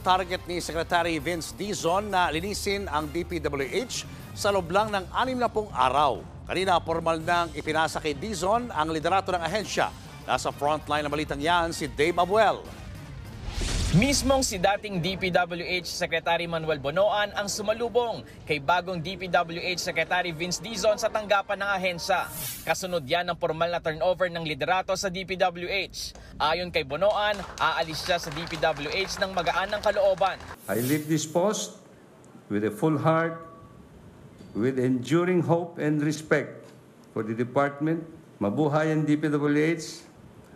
target ni Secretary Vince Dizon na linisin ang DPWH sa loob lang ng 60 araw. Kanina, formal nang ipinasa kay Dizon ang liderato ng ahensya. Nasa frontline ng balitang yan si Dave Abuel. Mismong si dating DPWH Secretary Manuel Bonoan ang sumalubong kay bagong DPWH Secretary Vince Dizon sa tanggapan ng ahensya. Kasunod yan ng formal na turnover ng liderato sa DPWH. Ayon kay Bonoan, aalis siya sa DPWH ng magaan ng kalooban. I leave this post with a full heart, with enduring hope and respect for the department. Mabuhay ang DPWH,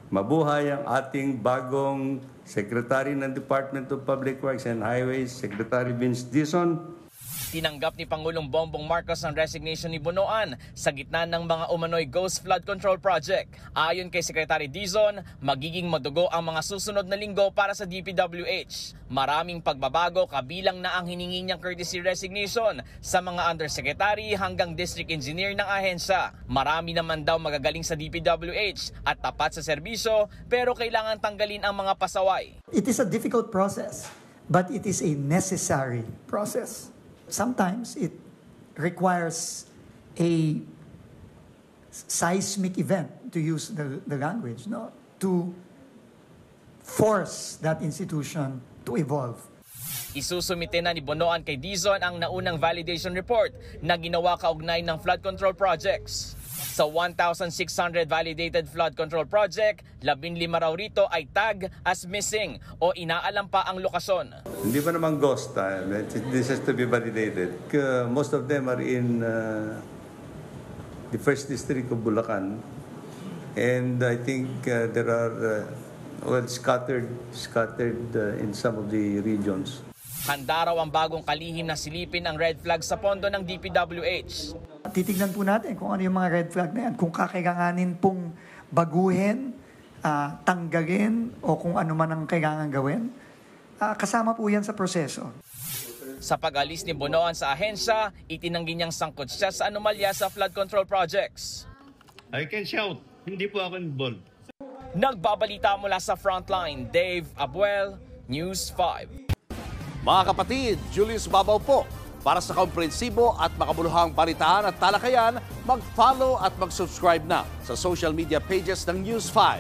mabuhay ang ating bagong Secretary ng Department of Public Works and Highways, Secretary Vince Dizon. Tinanggap ni Pangulong Bongbong Marcos ang resignation ni Bonoan sa gitna ng mga umano'y Ghost Flood Control Project. Ayon kay Secretary Dizon, magiging madugo ang mga susunod na linggo para sa DPWH. Maraming pagbabago kabilang na ang hiningi niyang courtesy resignation sa mga undersecretary hanggang district engineer ng ahensya. Marami naman daw magagaling sa DPWH at tapat sa serbisyo pero kailangan tanggalin ang mga pasaway. It is a difficult process, but it is a necessary process. Sometimes it requires a seismic event, to use the language, no? To force that institution to evolve. Isusumite na ni Bonoan kay Dizon ang naunang validation report na ginawa kaugnay ng flood control projects. Sa 1,600 validated flood control project, 15 raw rito ay tag as missing o inaalam pa ang lokasyon. Hindi pa naman ghost time. This has to be validated. Most of them are in the first district of Bulacan. And I think there are scattered in some of the regions. Handa raw ang bagong kalihim na silipin ang red flag sa pondo ng DPWH. Titignan po natin kung ano yung mga red flag na yan. Kung kakailanganin pong baguhin, tanggalin, o kung ano man ang kailangan gawin. Kasama po yan sa proseso. Sa pag-alis ni Bonoan sa ahensya, itinanggi niyang sangkot siya sa anomalya sa flood control projects. I can shout, hindi po ako involved. Nagbabalita mula sa frontline, Dave Abuel, News 5. Mga kapatid, Julius Babaw po. Para sa komprehensibo at makabuluhang balitaan at talakayan, mag-follow at mag-subscribe na sa social media pages ng News 5.